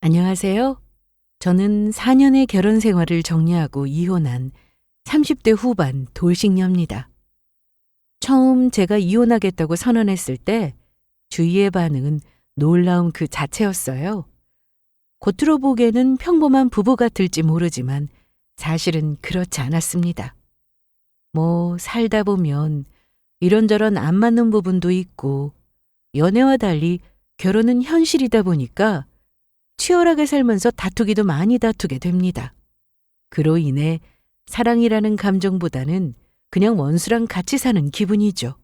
안녕하세요. 저는 4년의 결혼 생활을 정리하고 이혼한 30대 후반 돌싱녀입니다. 처음 제가 이혼하겠다고 선언했을 때 주위의 반응은 놀라움 그 자체였어요. 겉으로 보기에는 평범한 부부 같을지 모르지만 사실은 그렇지 않았습니다. 살다 보면 이런저런 안 맞는 부분도 있고 연애와 달리 결혼은 현실이다 보니까 치열하게 살면서 다투기도 많이 다투게 됩니다. 그로 인해 사랑이라는 감정보다는 그냥 원수랑 같이 사는 기분이죠.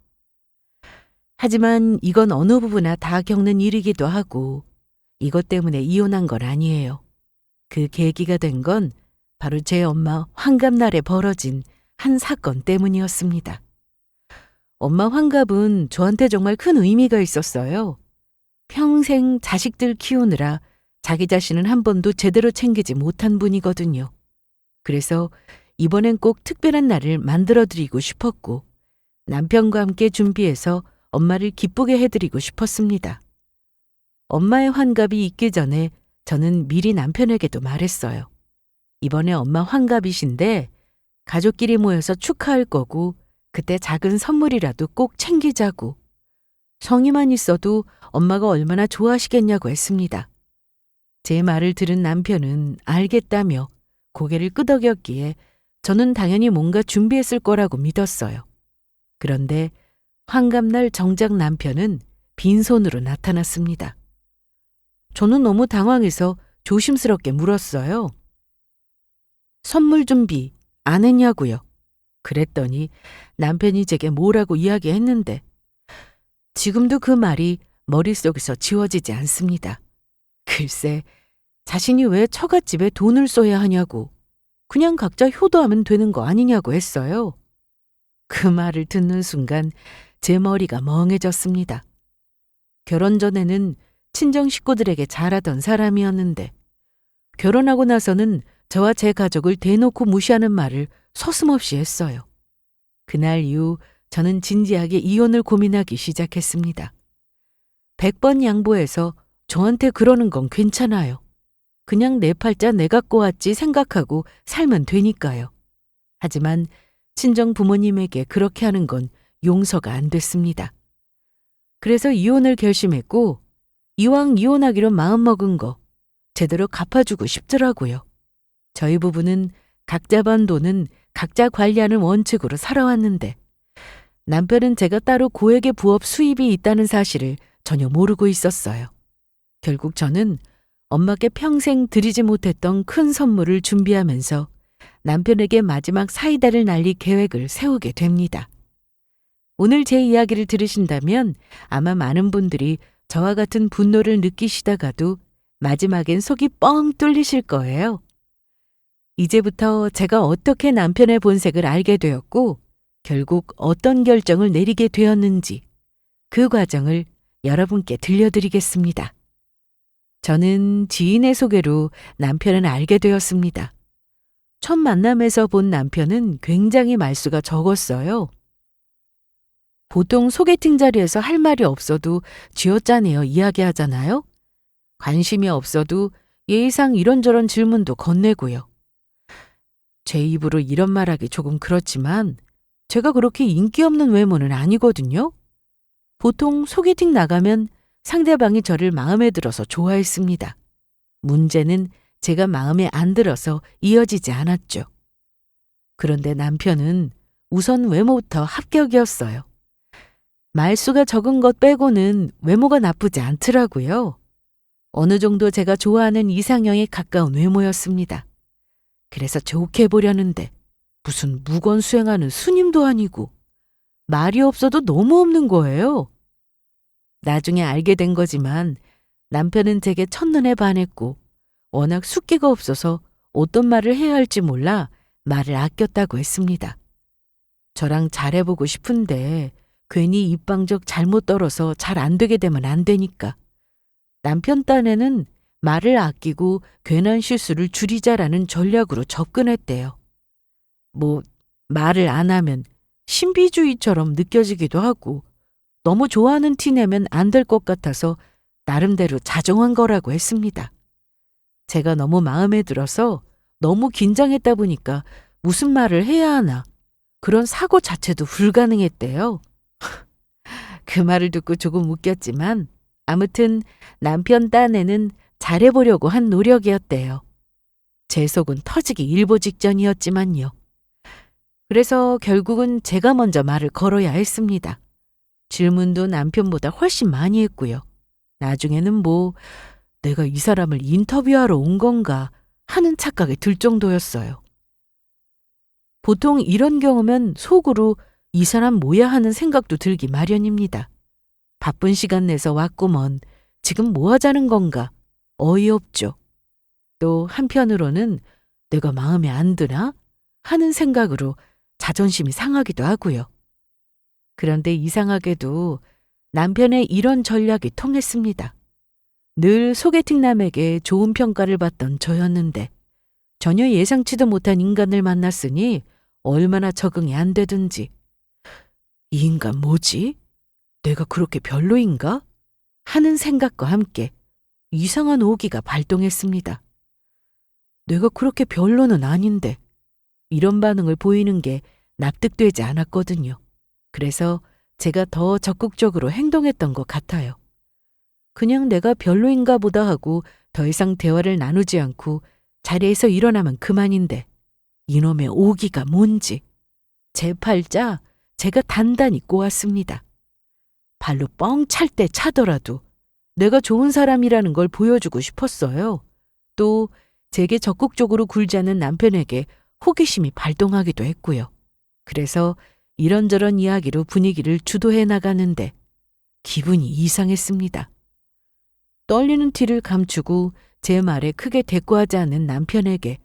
하지만 이건 어느 부부나 다 겪는 일이기도 하고 이것 때문에 이혼한 건 아니에요. 그 계기가 된 건 바로 제 엄마 환갑날에 벌어진 한 사건 때문이었습니다. 엄마 환갑은 저한테 정말 큰 의미가 있었어요. 평생 자식들 키우느라 자기 자신은 한 번도 제대로 챙기지 못한 분이거든요. 그래서 이번엔 꼭 특별한 날을 만들어드리고 싶었고 남편과 함께 준비해서 엄마를 기쁘게 해드리고 싶었습니다. 엄마의 환갑이 있기 전에 저는 미리 남편에게도 말했어요. 이번에 엄마 환갑이신데 가족끼리 모여서 축하할 거고 그때 작은 선물이라도 꼭 챙기자고. 성의만 있어도 엄마가 얼마나 좋아하시겠냐고 했습니다. 제 말을 들은 남편은 알겠다며 고개를 끄덕였기에 저는 당연히 뭔가 준비했을 거라고 믿었어요. 그런데 환갑날 정작 남편은 빈손으로 나타났습니다. 저는 너무 당황해서 조심스럽게 물었어요. 선물 준비 안 했냐고요. 그랬더니 남편이 제게 뭐라고 이야기했는데 지금도 그 말이 머릿속에서 지워지지 않습니다. 글쎄, 자신이 왜 처갓집에 돈을 써야 하냐고, 그냥 각자 효도하면 되는 거 아니냐고 했어요. 그 말을 듣는 순간 제 머리가 멍해졌습니다. 결혼 전에는 친정 식구들에게 잘하던 사람이었는데 결혼하고 나서는 저와 제 가족을 대놓고 무시하는 말을 서슴없이 했어요. 그날 이후 저는 진지하게 이혼을 고민하기 시작했습니다. 100번 양보해서 저한테 그러는 건 괜찮아요. 그냥 내 팔자 내가 꼬았지 생각하고 살면 되니까요. 하지만 친정 부모님에게 그렇게 하는 건 용서가 안 됐습니다. 그래서 이혼을 결심했고 이왕 이혼하기로 마음먹은 거 제대로 갚아주고 싶더라고요. 저희 부부는 각자 번 돈은 각자 관리하는 원칙으로 살아왔는데 남편은 제가 따로 고액의 부업 수입이 있다는 사실을 전혀 모르고 있었어요. 결국 저는 엄마께 평생 드리지 못했던 큰 선물을 준비하면서 남편에게 마지막 사이다를 날릴 계획을 세우게 됩니다. 오늘 제 이야기를 들으신다면 아마 많은 분들이 저와 같은 분노를 느끼시다가도 마지막엔 속이 뻥 뚫리실 거예요. 이제부터 제가 어떻게 남편의 본색을 알게 되었고 결국 어떤 결정을 내리게 되었는지 그 과정을 여러분께 들려드리겠습니다. 저는 지인의 소개로 남편을 알게 되었습니다. 첫 만남에서 본 남편은 굉장히 말수가 적었어요. 보통 소개팅 자리에서 할 말이 없어도 쥐어짜내어 이야기하잖아요. 관심이 없어도 예의상 이런저런 질문도 건네고요. 제 입으로 이런 말하기 조금 그렇지만 제가 그렇게 인기 없는 외모는 아니거든요. 보통 소개팅 나가면 상대방이 저를 마음에 들어서 좋아했습니다. 문제는 제가 마음에 안 들어서 이어지지 않았죠. 그런데 남편은 우선 외모부터 합격이었어요. 말수가 적은 것 빼고는 외모가 나쁘지 않더라고요. 어느 정도 제가 좋아하는 이상형에 가까운 외모였습니다. 그래서 좋게 보려는데 무슨 무건 수행하는 스님도 아니고 말이 없어도 너무 없는 거예요. 나중에 알게 된 거지만 남편은 제게 첫눈에 반했고 워낙 숫기가 없어서 어떤 말을 해야 할지 몰라 말을 아꼈다고 했습니다. 저랑 잘해보고 싶은데 괜히 입방적 잘못 떨어서 잘 안 되게 되면 안 되니까. 남편 딴에는 말을 아끼고 괜한 실수를 줄이자라는 전략으로 접근했대요. 말을 안 하면 신비주의처럼 느껴지기도 하고 너무 좋아하는 티 내면 안 될 것 같아서 나름대로 자정한 거라고 했습니다. 제가 너무 마음에 들어서 너무 긴장했다 보니까 무슨 말을 해야 하나 그런 사고 자체도 불가능했대요. 그 말을 듣고 조금 웃겼지만 아무튼 남편 딴에는 잘해보려고 한 노력이었대요. 제 속은 터지기 일보 직전이었지만요. 그래서 결국은 제가 먼저 말을 걸어야 했습니다. 질문도 남편보다 훨씬 많이 했고요. 나중에는 뭐 내가 이 사람을 인터뷰하러 온 건가 하는 착각이 들 정도였어요. 보통 이런 경우면 속으로 이 사람 뭐야 하는 생각도 들기 마련입니다. 바쁜 시간 내서 왔구먼 지금 뭐 하자는 건가 어이없죠. 또 한편으로는 내가 마음에 안 드나 하는 생각으로 자존심이 상하기도 하고요. 그런데 이상하게도 남편의 이런 전략이 통했습니다. 늘 소개팅남에게 좋은 평가를 받던 저였는데 전혀 예상치도 못한 인간을 만났으니 얼마나 적응이 안 되든지 이 인간 뭐지? 내가 그렇게 별로인가? 하는 생각과 함께 이상한 오기가 발동했습니다. 내가 그렇게 별로는 아닌데 이런 반응을 보이는 게 납득되지 않았거든요. 그래서 제가 더 적극적으로 행동했던 것 같아요. 그냥 내가 별로인가 보다 하고 더 이상 대화를 나누지 않고 자리에서 일어나면 그만인데 이놈의 오기가 뭔지 제 팔자 제가 단단히 꼬았습니다. 발로 뻥 찰 때 차더라도 내가 좋은 사람이라는 걸 보여주고 싶었어요. 또 제게 적극적으로 굴지 않는 남편에게 호기심이 발동하기도 했고요. 그래서 이런저런 이야기로 분위기를 주도해 나가는데 기분이 이상했습니다. 떨리는 티를 감추고 제 말에 크게 대꾸하지 않는 남편에게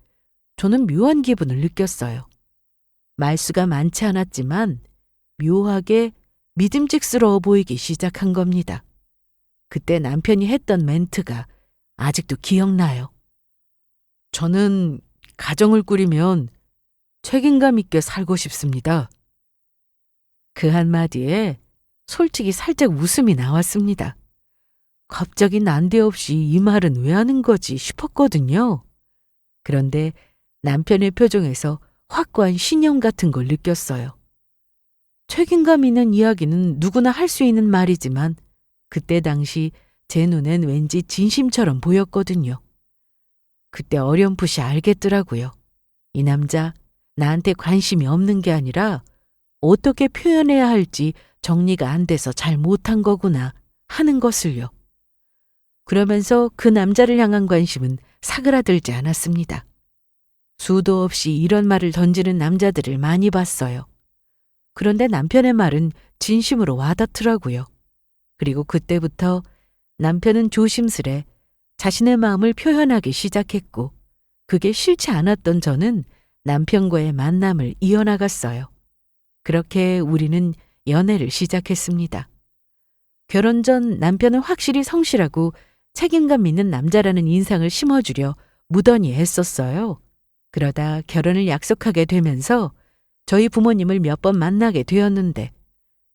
저는 묘한 기분을 느꼈어요. 말수가 많지 않았지만 묘하게 믿음직스러워 보이기 시작한 겁니다. 그때 남편이 했던 멘트가 아직도 기억나요. 저는 가정을 꾸리면 책임감 있게 살고 싶습니다. 그 한마디에 솔직히 살짝 웃음이 나왔습니다. 갑자기 난데없이 이 말은 왜 하는 거지 싶었거든요. 그런데 남편의 표정에서 확고한 신념 같은 걸 느꼈어요. 책임감 있는 이야기는 누구나 할 수 있는 말이지만 그때 당시 제 눈엔 왠지 진심처럼 보였거든요. 그때 어렴풋이 알겠더라고요. 이 남자 나한테 관심이 없는 게 아니라 어떻게 표현해야 할지 정리가 안 돼서 잘 못한 거구나 하는 것을요. 그러면서 그 남자를 향한 관심은 사그라들지 않았습니다. 수도 없이 이런 말을 던지는 남자들을 많이 봤어요. 그런데 남편의 말은 진심으로 와닿더라고요. 그리고 그때부터 남편은 조심스레 자신의 마음을 표현하기 시작했고 그게 싫지 않았던 저는 남편과의 만남을 이어나갔어요. 그렇게 우리는 연애를 시작했습니다. 결혼 전 남편은 확실히 성실하고 책임감 있는 남자라는 인상을 심어주려 무던히 애썼어요. 그러다 결혼을 약속하게 되면서 저희 부모님을 몇 번 만나게 되었는데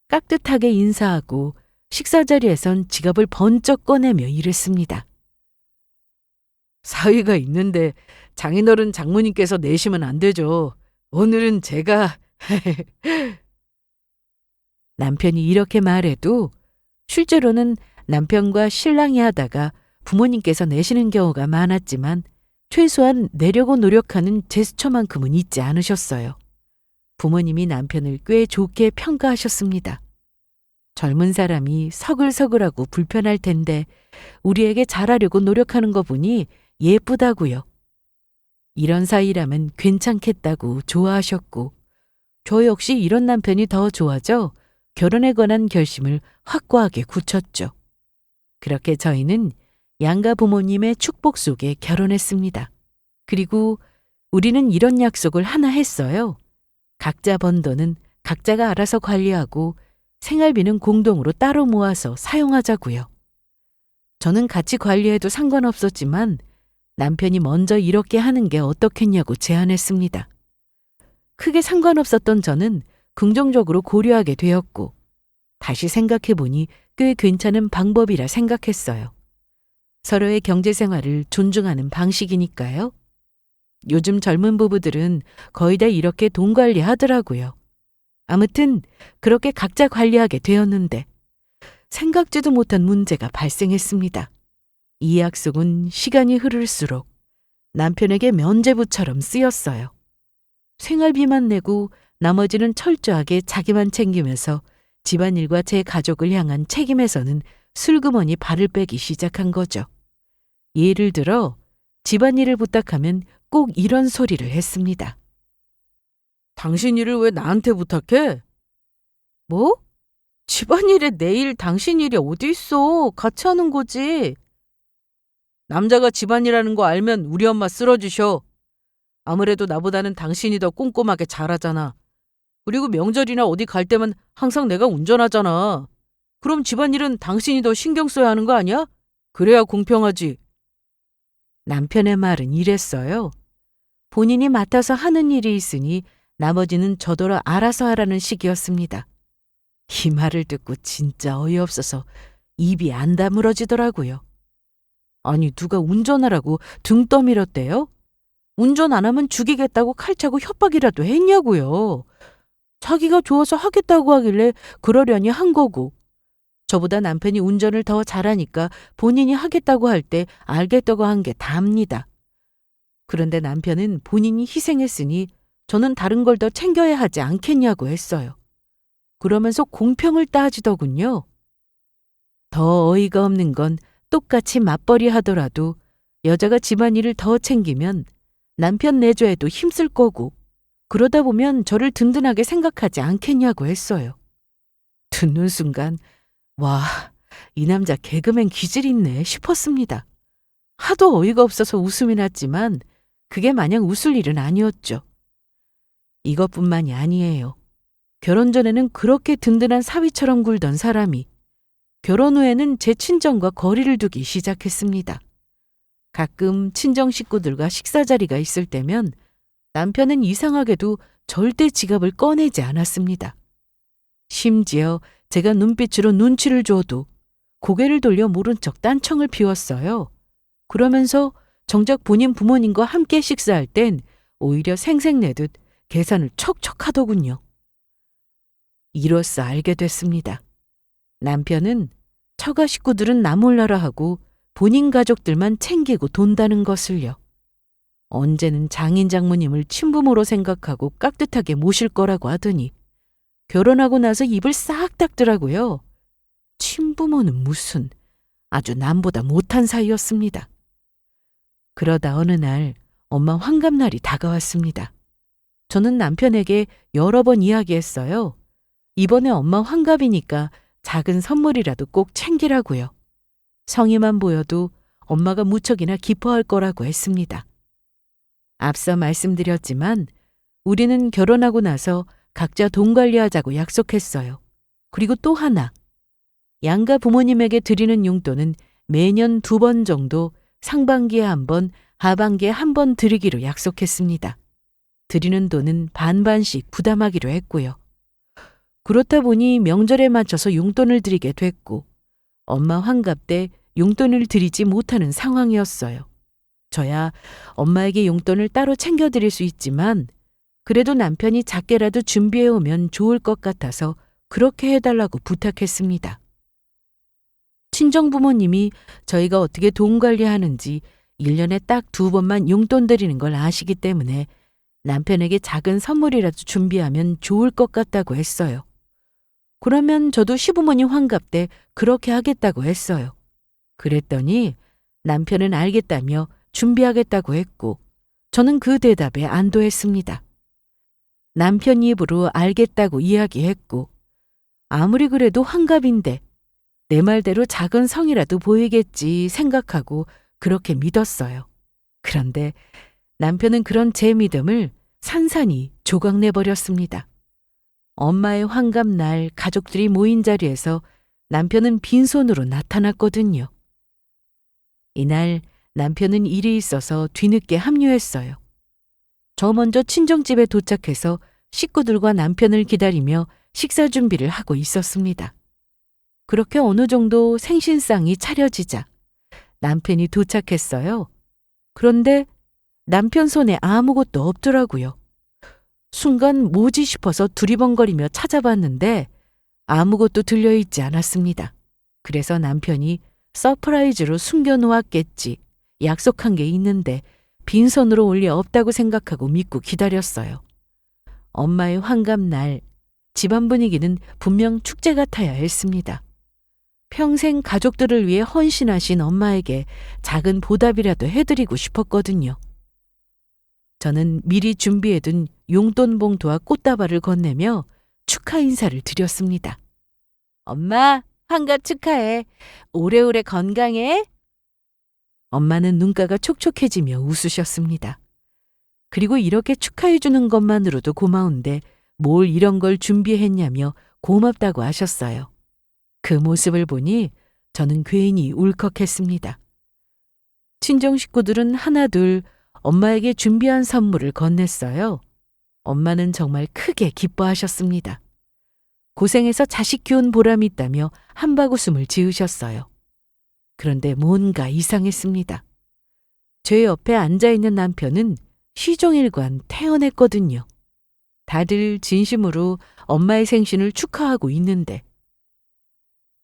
깍듯하게 인사하고 식사 자리에선 지갑을 번쩍 꺼내며 이랬습니다. 사위가 있는데 장인어른 장모님께서 내시면 안 되죠. 오늘은 제가... 남편이 이렇게 말해도 실제로는 남편과 신랑이 하다가 부모님께서 내시는 경우가 많았지만 최소한 내려고 노력하는 제스처만큼은 잊지 않으셨어요. 부모님이 남편을 꽤 좋게 평가하셨습니다. 젊은 사람이 서글서글하고 불편할 텐데 우리에게 잘하려고 노력하는 거 보니 예쁘다고요. 이런 사이라면 괜찮겠다고 좋아하셨고 저 역시 이런 남편이 더 좋아져 결혼에 관한 결심을 확고하게 굳혔죠. 그렇게 저희는 양가 부모님의 축복 속에 결혼했습니다. 그리고 우리는 이런 약속을 하나 했어요. 각자 번 돈은 각자가 알아서 관리하고 생활비는 공동으로 따로 모아서 사용하자고요. 저는 같이 관리해도 상관없었지만 남편이 먼저 이렇게 하는 게 어떻겠냐고 제안했습니다. 크게 상관없었던 저는 긍정적으로 고려하게 되었고 다시 생각해보니 꽤 괜찮은 방법이라 생각했어요. 서로의 경제 생활을 존중하는 방식이니까요. 요즘 젊은 부부들은 거의 다 이렇게 돈 관리하더라고요. 아무튼 그렇게 각자 관리하게 되었는데 생각지도 못한 문제가 발생했습니다. 이 약속은 시간이 흐를수록 남편에게 면죄부처럼 쓰였어요. 생활비만 내고 나머지는 철저하게 자기만 챙기면서 집안일과 제 가족을 향한 책임에서는 슬그머니 발을 빼기 시작한 거죠. 예를 들어 집안일을 부탁하면 꼭 이런 소리를 했습니다. 당신 일을 왜 나한테 부탁해? 뭐? 집안일에 내 일, 당신 일이 어디 있어? 같이 하는 거지. 남자가 집안일하는 거 알면 우리 엄마 쓰러지셔. 아무래도 나보다는 당신이 더 꼼꼼하게 잘하잖아. 그리고 명절이나 어디 갈 때면 항상 내가 운전하잖아. 그럼 집안일은 당신이 더 신경 써야 하는 거 아니야? 그래야 공평하지. 남편의 말은 이랬어요. 본인이 맡아서 하는 일이 있으니 나머지는 저더러 알아서 하라는 식이었습니다. 이 말을 듣고 진짜 어이없어서 입이 안 다물어지더라고요. 아니, 누가 운전하라고 등 떠밀었대요? 운전 안 하면 죽이겠다고 칼차고 협박이라도 했냐고요. 자기가 좋아서 하겠다고 하길래 그러려니 한 거고. 저보다 남편이 운전을 더 잘하니까 본인이 하겠다고 할 때 알겠다고 한 게 답니다. 그런데 남편은 본인이 희생했으니 저는 다른 걸 더 챙겨야 하지 않겠냐고 했어요. 그러면서 공평을 따지더군요. 더 어이가 없는 건 똑같이 맞벌이 하더라도 여자가 집안일을 더 챙기면 남편 내조에도 힘쓸 거고 그러다 보면 저를 든든하게 생각하지 않겠냐고 했어요. 듣는 순간 와, 이 남자 개그맨 기질 있네 싶었습니다. 하도 어이가 없어서 웃음이 났지만 그게 마냥 웃을 일은 아니었죠. 이것뿐만이 아니에요. 결혼 전에는 그렇게 든든한 사위처럼 굴던 사람이 결혼 후에는 제 친정과 거리를 두기 시작했습니다. 가끔 친정 식구들과 식사 자리가 있을 때면 남편은 이상하게도 절대 지갑을 꺼내지 않았습니다. 심지어 제가 눈빛으로 눈치를 줘도 고개를 돌려 모른 척 딴청을 피웠어요. 그러면서 정작 본인 부모님과 함께 식사할 땐 오히려 생색내듯 계산을 척척 하더군요. 이로써 알게 됐습니다. 남편은 처가 식구들은 나 몰라라 하고 본인 가족들만 챙기고 돈다는 것을요. 언제는 장인 장모님을 친부모로 생각하고 깍듯하게 모실 거라고 하더니 결혼하고 나서 입을 싹 닫더라고요. 친부모는 무슨 아주 남보다 못한 사이였습니다. 그러다 어느 날 엄마 환갑날이 다가왔습니다. 저는 남편에게 여러 번 이야기했어요. 이번에 엄마 환갑이니까 작은 선물이라도 꼭 챙기라고요. 성의만 보여도 엄마가 무척이나 기뻐할 거라고 했습니다. 앞서 말씀드렸지만 우리는 결혼하고 나서 각자 돈 관리하자고 약속했어요. 그리고 또 하나, 양가 부모님에게 드리는 용돈은 매년 2번 정도 상반기에 1번, 하반기에 1번 드리기로 약속했습니다. 드리는 돈은 반반씩 부담하기로 했고요. 그렇다 보니 명절에 맞춰서 용돈을 드리게 됐고 엄마 환갑 때 용돈을 드리지 못하는 상황이었어요. 저야 엄마에게 용돈을 따로 챙겨드릴 수 있지만 그래도 남편이 작게라도 준비해오면 좋을 것 같아서 그렇게 해달라고 부탁했습니다. 친정부모님이 저희가 어떻게 돈 관리하는지 1년에 딱 2번만 용돈 드리는 걸 아시기 때문에 남편에게 작은 선물이라도 준비하면 좋을 것 같다고 했어요. 그러면 저도 시부모님 환갑 때 그렇게 하겠다고 했어요. 그랬더니 남편은 알겠다며 준비하겠다고 했고 저는 그 대답에 안도했습니다. 남편 입으로 알겠다고 이야기했고 아무리 그래도 환갑인데 내 말대로 작은 성이라도 보이겠지 생각하고 그렇게 믿었어요. 그런데 남편은 그런 제 믿음을 산산이 조각내버렸습니다. 엄마의 환갑날 가족들이 모인 자리에서 남편은 빈손으로 나타났거든요. 이날 남편은 일이 있어서 뒤늦게 합류했어요. 저 먼저 친정집에 도착해서 식구들과 남편을 기다리며 식사 준비를 하고 있었습니다. 그렇게 어느 정도 생신상이 차려지자 남편이 도착했어요. 그런데 남편 손에 아무것도 없더라고요. 순간 뭐지 싶어서 두리번거리며 찾아봤는데 아무것도 들려있지 않았습니다. 그래서 남편이 서프라이즈로 숨겨놓았겠지. 약속한 게 있는데 빈손으로 올 리 없다고 생각하고 믿고 기다렸어요. 엄마의 환갑날, 집안 분위기는 분명 축제 같아야 했습니다. 평생 가족들을 위해 헌신하신 엄마에게 작은 보답이라도 해드리고 싶었거든요. 저는 미리 준비해둔 용돈 봉투와 꽃다발을 건네며 축하 인사를 드렸습니다. 엄마, 환갑 축하해. 오래오래 건강해. 엄마는 눈가가 촉촉해지며 웃으셨습니다. 그리고 이렇게 축하해주는 것만으로도 고마운데 뭘 이런 걸 준비했냐며 고맙다고 하셨어요. 그 모습을 보니 저는 괜히 울컥했습니다. 친정 식구들은 하나둘 엄마에게 준비한 선물을 건넸어요. 엄마는 정말 크게 기뻐하셨습니다. 고생해서 자식 키운 보람이 있다며 한바구음을 지으셨어요. 그런데 뭔가 이상했습니다. 제 옆에 앉아있는 남편은 시종일관 태연했거든요. 다들 진심으로 엄마의 생신을 축하하고 있는데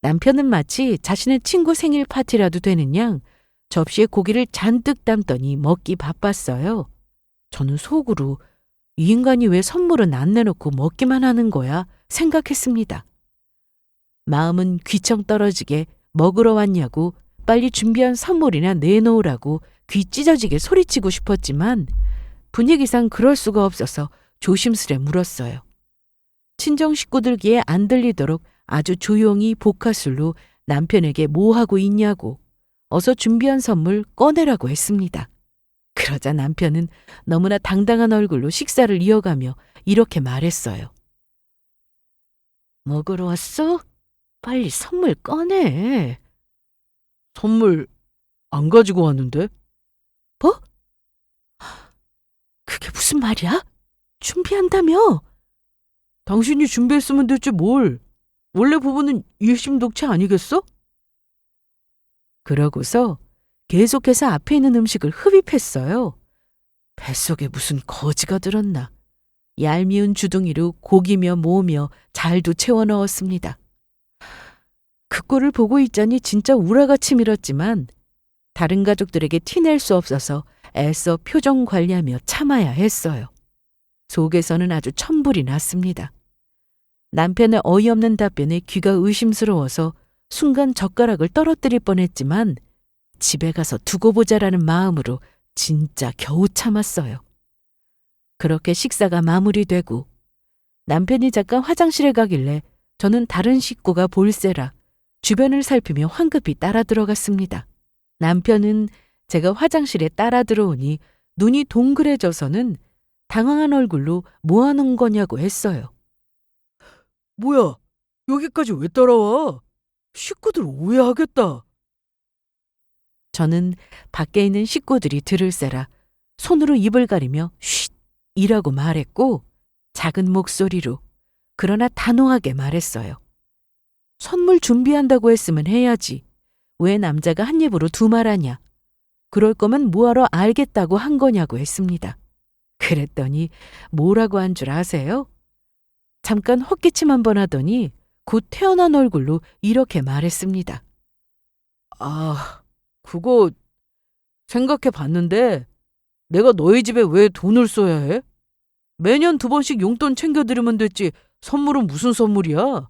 남편은 마치 자신의 친구 생일 파티라도 되는 양 접시에 고기를 잔뜩 담더니 먹기 바빴어요. 저는 속으로 이 인간이 왜 선물은 안 내놓고 먹기만 하는 거야 생각했습니다. 마음은 귀청 떨어지게 먹으러 왔냐고 빨리 준비한 선물이나 내놓으라고 귀 찢어지게 소리치고 싶었지만 분위기상 그럴 수가 없어서 조심스레 물었어요. 친정 식구들 귀에 안 들리도록 아주 조용히 복화술로 남편에게 뭐 하고 있냐고 어서 준비한 선물 꺼내라고 했습니다. 그러자 남편은 너무나 당당한 얼굴로 식사를 이어가며 이렇게 말했어요. 먹으러 왔어? 빨리 선물 꺼내. 선물 안 가지고 왔는데? 뭐? 그게 무슨 말이야? 준비한다며? 당신이 준비했으면 됐지 뭘. 원래 부부는 일심동체 아니겠어? 그러고서 계속해서 앞에 있는 음식을 흡입했어요. 뱃속에 무슨 거지가 들었나. 얄미운 주둥이로 고기며 모으며 잘도 채워 넣었습니다. 그 꼴을 보고 있자니 진짜 우라같이 밀었지만 다른 가족들에게 티낼 수 없어서 애써 표정 관리하며 참아야 했어요. 속에서는 아주 천불이 났습니다. 남편의 어이없는 답변에 귀가 의심스러워서 순간 젓가락을 떨어뜨릴 뻔했지만 집에 가서 두고 보자라는 마음으로 진짜 겨우 참았어요. 그렇게 식사가 마무리되고 남편이 잠깐 화장실에 가길래 저는 다른 식구가 볼세라 주변을 살피며 황급히 따라 들어갔습니다. 남편은 제가 화장실에 따라 들어오니 눈이 동그래져서는 당황한 얼굴로 뭐 하는 거냐고 했어요. 뭐야, 여기까지 왜 따라와? 식구들 오해하겠다. 저는 밖에 있는 식구들이 들을세라 손으로 입을 가리며 쉿! 이라고 말했고 작은 목소리로 그러나 단호하게 말했어요. 선물 준비한다고 했으면 해야지. 왜 남자가 한 입으로 두 말하냐. 그럴 거면 뭐하러 알겠다고 한 거냐고 했습니다. 그랬더니 뭐라고 한 줄 아세요? 잠깐 헛기침 한 번 하더니 곧 태어난 얼굴로 이렇게 말했습니다. 아, 그거 생각해 봤는데 내가 너희 집에 왜 돈을 써야 해? 매년 2번씩 용돈 챙겨드리면 됐지 선물은 무슨 선물이야?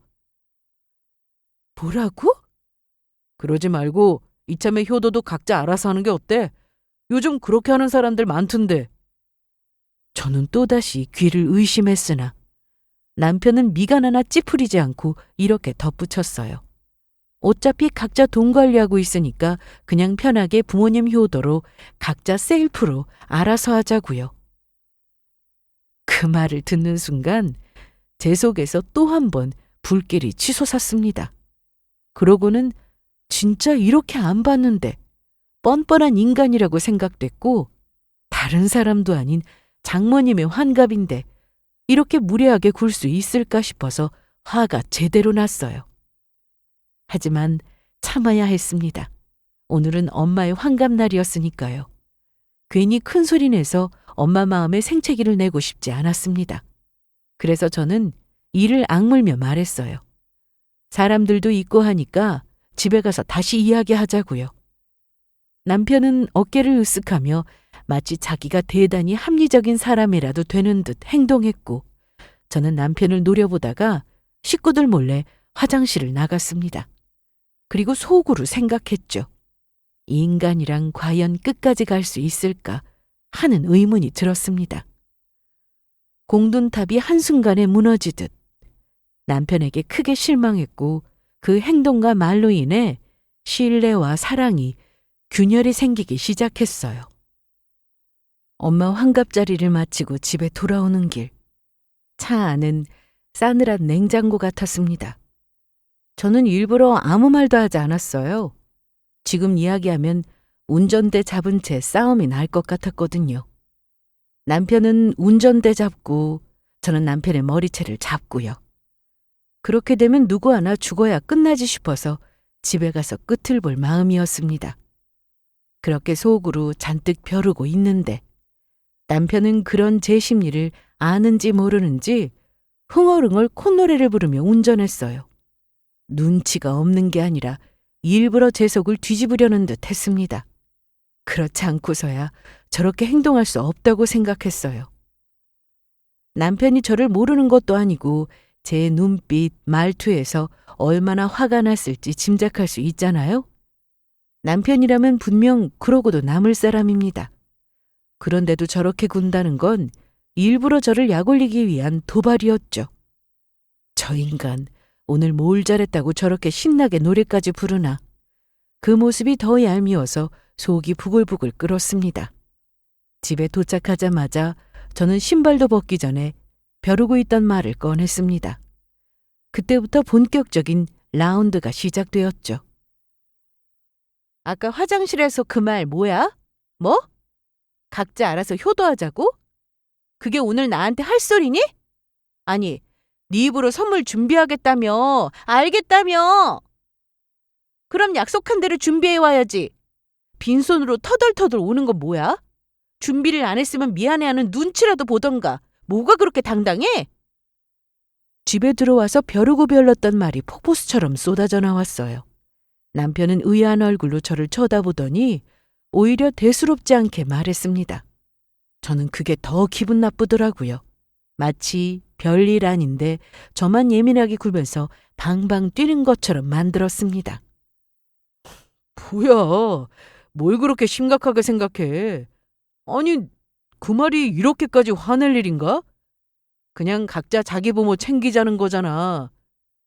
뭐라고? 그러지 말고 이참에 효도도 각자 알아서 하는 게 어때? 요즘 그렇게 하는 사람들 많던데. 저는 또다시 귀를 의심했으나 남편은 미간 하나 찌푸리지 않고 이렇게 덧붙였어요. 어차피 각자 돈 관리하고 있으니까 그냥 편하게 부모님 효도로 각자 셀프로 알아서 하자고요. 그 말을 듣는 순간 제 속에서 또 한 번 불길이 치솟았습니다. 그러고는 진짜 이렇게 안 봤는데 뻔뻔한 인간이라고 생각됐고 다른 사람도 아닌 장모님의 환갑인데 이렇게 무례하게 굴 수 있을까 싶어서 화가 제대로 났어요. 하지만 참아야 했습니다. 오늘은 엄마의 환갑날이었으니까요. 괜히 큰 소리 내서 엄마 마음에 생채기를 내고 싶지 않았습니다. 그래서 저는 이를 악물며 말했어요. 사람들도 있고 하니까 집에 가서 다시 이야기하자고요. 남편은 어깨를 으쓱하며 마치 자기가 대단히 합리적인 사람이라도 되는 듯 행동했고, 저는 남편을 노려보다가 식구들 몰래 화장실을 나갔습니다. 그리고 속으로 생각했죠. 이 인간이랑 과연 끝까지 갈 수 있을까 하는 의문이 들었습니다. 공든탑이 한순간에 무너지듯 남편에게 크게 실망했고, 그 행동과 말로 인해 신뢰와 사랑이 균열이 생기기 시작했어요. 엄마 환갑자리를 마치고 집에 돌아오는 길, 차 안은 싸늘한 냉장고 같았습니다. 저는 일부러 아무 말도 하지 않았어요. 지금 이야기하면 운전대 잡은 채 싸움이 날 것 같았거든요. 남편은 운전대 잡고 저는 남편의 머리채를 잡고요. 그렇게 되면 누구 하나 죽어야 끝나지 싶어서 집에 가서 끝을 볼 마음이었습니다. 그렇게 속으로 잔뜩 벼르고 있는데 남편은 그런 제 심리를 아는지 모르는지 흥얼흥얼 콧노래를 부르며 운전했어요. 눈치가 없는 게 아니라 일부러 제 속을 뒤집으려는 듯 했습니다. 그렇지 않고서야 저렇게 행동할 수 없다고 생각했어요. 남편이 저를 모르는 것도 아니고 제 눈빛, 말투에서 얼마나 화가 났을지 짐작할 수 있잖아요. 남편이라면 분명 그러고도 남을 사람입니다. 그런데도 저렇게 군다는 건 일부러 저를 약올리기 위한 도발이었죠. 저 인간 오늘 뭘 잘했다고 저렇게 신나게 노래까지 부르나. 그 모습이 더 얄미워서 속이 부글부글 끓었습니다. 집에 도착하자마자 저는 신발도 벗기 전에 벼르고 있던 말을 꺼냈습니다. 그때부터 본격적인 라운드가 시작되었죠. 아까 화장실에서 그 말 뭐야? 뭐? 각자 알아서 효도하자고? 그게 오늘 나한테 할 소리니? 아니, 네 입으로 선물 준비하겠다며. 알겠다며. 그럼 약속한 대로 준비해 와야지. 빈손으로 터덜터덜 오는 건 뭐야? 준비를 안 했으면 미안해하는 눈치라도 보던가. 뭐가 그렇게 당당해? 집에 들어와서 벼르고 별렀던 말이 폭포수처럼 쏟아져 나왔어요. 남편은 의아한 얼굴로 저를 쳐다보더니 오히려 대수롭지 않게 말했습니다. 저는 그게 더 기분 나쁘더라고요. 마치 별일 아닌데 저만 예민하게 굴면서 방방 뛰는 것처럼 만들었습니다. 뭐야, 뭘 그렇게 심각하게 생각해? 아니, 그 말이 이렇게까지 화낼 일인가? 그냥 각자 자기 부모 챙기자는 거잖아.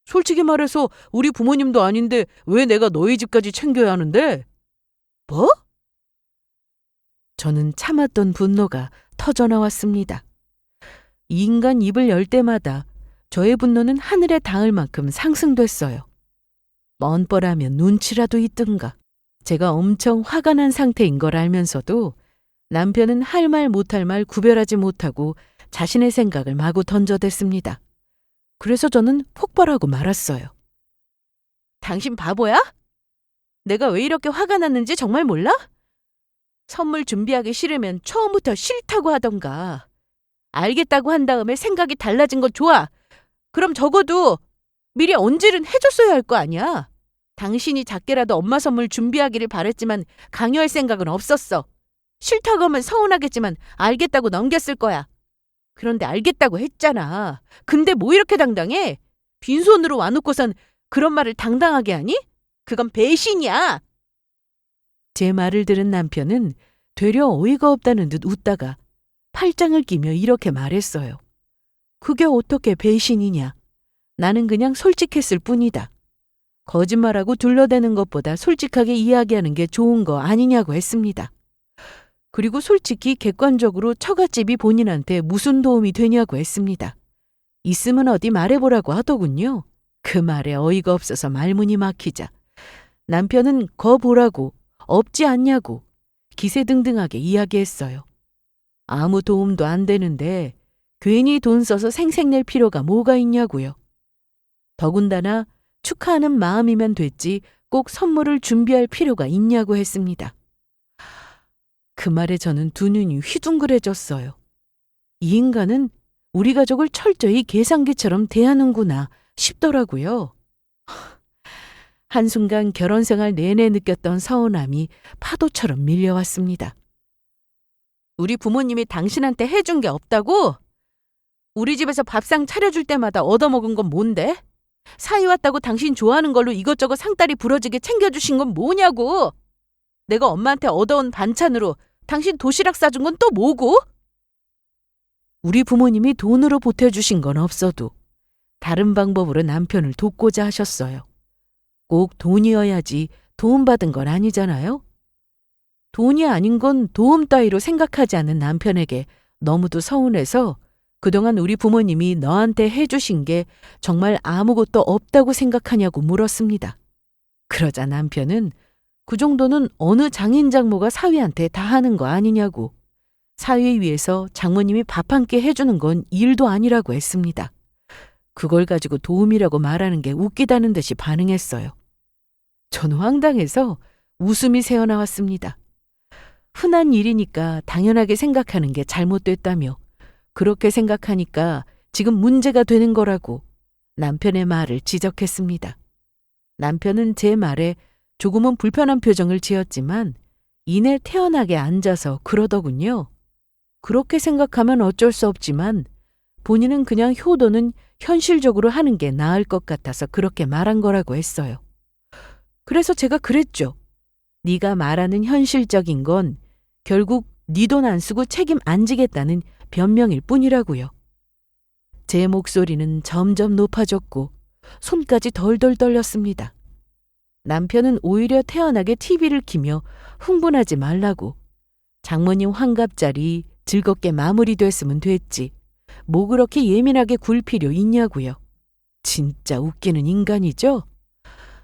솔직히 말해서 우리 부모님도 아닌데 왜 내가 너희 집까지 챙겨야 하는데? 뭐? 저는 참았던 분노가 터져나왔습니다. 이 인간 입을 열 때마다 저의 분노는 하늘에 닿을 만큼 상승됐어요. 뻔뻔하면 눈치라도 있든가. 제가 엄청 화가 난 상태인 걸 알면서도 남편은 할 말 못할 말 구별하지 못하고 자신의 생각을 마구 던져댔습니다. 그래서 저는 폭발하고 말았어요. 당신 바보야? 내가 왜 이렇게 화가 났는지 정말 몰라? 선물 준비하기 싫으면 처음부터 싫다고 하던가. 알겠다고 한 다음에 생각이 달라진 건 좋아. 그럼 적어도 미리 언질은 해줬어야 할 거 아니야. 당신이 작게라도 엄마 선물 준비하기를 바랬지만 강요할 생각은 없었어. 싫다고 하면 서운하겠지만 알겠다고 넘겼을 거야. 그런데 알겠다고 했잖아. 근데 뭐 이렇게 당당해? 빈손으로 와놓고선 그런 말을 당당하게 하니? 그건 배신이야. 제 말을 들은 남편은 되려 어이가 없다는 듯 웃다가 팔짱을 끼며 이렇게 말했어요. 그게 어떻게 배신이냐? 나는 그냥 솔직했을 뿐이다. 거짓말하고 둘러대는 것보다 솔직하게 이야기하는 게 좋은 거 아니냐고 했습니다. 그리고 솔직히 객관적으로 처갓집이 본인한테 무슨 도움이 되냐고 했습니다. 있으면 어디 말해보라고 하더군요. 그 말에 어이가 없어서 말문이 막히자 남편은 거 보라고 없지 않냐고 기세등등하게 이야기했어요. 아무 도움도 안 되는데 괜히 돈 써서 생색낼 필요가 뭐가 있냐고요. 더군다나 축하하는 마음이면 됐지 꼭 선물을 준비할 필요가 있냐고 했습니다. 그 말에 저는 두 눈이 휘둥그레졌어요. 이 인간은 우리 가족을 철저히 계산기처럼 대하는구나 싶더라고요. 한순간 결혼 생활 내내 느꼈던 서운함이 파도처럼 밀려왔습니다. 우리 부모님이 당신한테 해준 게 없다고? 우리 집에서 밥상 차려줄 때마다 얻어먹은 건 뭔데? 사위 왔다고 당신 좋아하는 걸로 이것저것 상다리 부러지게 챙겨주신 건 뭐냐고? 내가 엄마한테 얻어온 반찬으로 당신 도시락 싸준 건 또 뭐고? 우리 부모님이 돈으로 보태주신 건 없어도 다른 방법으로 남편을 돕고자 하셨어요. 꼭 돈이어야지 도움받은 건 아니잖아요? 돈이 아닌 건 도움 따위로 생각하지 않는 남편에게 너무도 서운해서 그동안 우리 부모님이 너한테 해주신 게 정말 아무것도 없다고 생각하냐고 물었습니다. 그러자 남편은 그 정도는 어느 장인 장모가 사위한테 다 하는 거 아니냐고, 사위 위해서 장모님이 밥 한 끼 해주는 건 일도 아니라고 했습니다. 그걸 가지고 도움이라고 말하는 게 웃기다는 듯이 반응했어요. 전 황당해서 웃음이 새어나왔습니다. 흔한 일이니까 당연하게 생각하는 게 잘못됐다며 그렇게 생각하니까 지금 문제가 되는 거라고 남편의 말을 지적했습니다. 남편은 제 말에 조금은 불편한 표정을 지었지만 이내 태연하게 앉아서 그러더군요. 그렇게 생각하면 어쩔 수 없지만 본인은 그냥 효도는 현실적으로 하는 게 나을 것 같아서 그렇게 말한 거라고 했어요. 그래서 제가 그랬죠. 네가 말하는 현실적인 건 결국 네 돈 안 쓰고 책임 안 지겠다는 변명일 뿐이라고요. 제 목소리는 점점 높아졌고 손까지 덜덜 떨렸습니다. 남편은 오히려 태연하게 TV를 켜며 흥분하지 말라고, 장모님 환갑자리 즐겁게 마무리됐으면 됐지 뭐 그렇게 예민하게 굴 필요 있냐고요. 진짜 웃기는 인간이죠?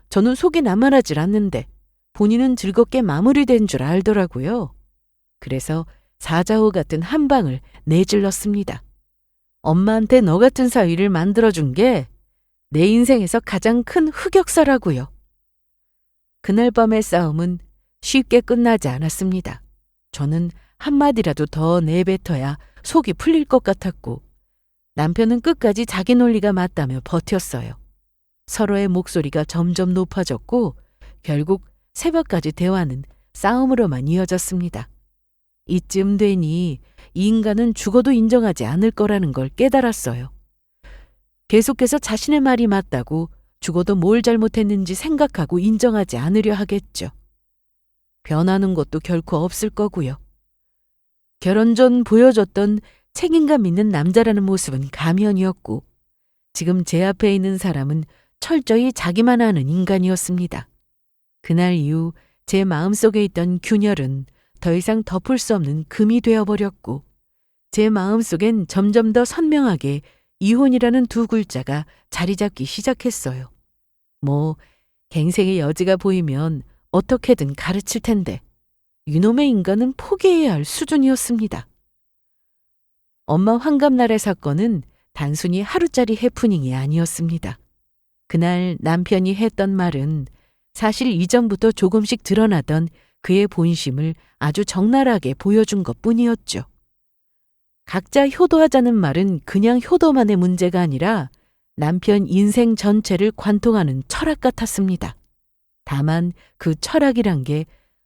저는 속이 나만하질 않는데 본인은 즐겁게 마무리된 줄 알더라고요. 그래서 사자호 같은 한 방을 내질렀습니다. 엄마한테 너 같은 사위를 만들어준 게 내 인생에서 가장 큰 흑역사라고요. 그날 밤의 싸움은 쉽게 끝나지 않았습니다. 저는 한마디라도 더 내뱉어야 속이 풀릴 것 같았고 남편은 끝까지 자기 논리가 맞다며 버텼어요. 서로의 목소리가 점점 높아졌고 결국 새벽까지 대화는 싸움으로만 이어졌습니다. 이쯤 되니 이 인간은 죽어도 인정하지 않을 거라는 걸 깨달았어요. 계속해서 자신의 말이 맞다고 죽어도 뭘 잘못했는지 생각하고 인정하지 않으려 하겠죠. 변하는 것도 결코 없을 거고요. 결혼 전 보여줬던 책임감 있는 남자라는 모습은 가면이었고 지금 제 앞에 있는 사람은 철저히 자기만 아는 인간이었습니다. 그날 이후 제 마음속에 있던 균열은 더 이상 덮을 수 없는 금이 되어버렸고 제 마음속엔 점점 더 선명하게 이혼이라는 두 글자가 자리 잡기 시작했어요. 뭐 갱생의 여지가 보이면 어떻게든 가르칠 텐데 이놈의 인간은 포기해야 할 수준이었습니다. 엄마 환갑날의 사건은 단순히 하루짜리 해프닝이 아니었습니다. 그날 남편이 했던 말은 사실 이전부터 조금씩 드러나던 그의 본심을 아주 적나라하게 보여준 것뿐이었죠. 각자 효도하자는 말은 그냥 효도만의 문제가 아니라 남편 인생 전체를 관통하는 철학 같았습니다. 다만 그 철학이란 게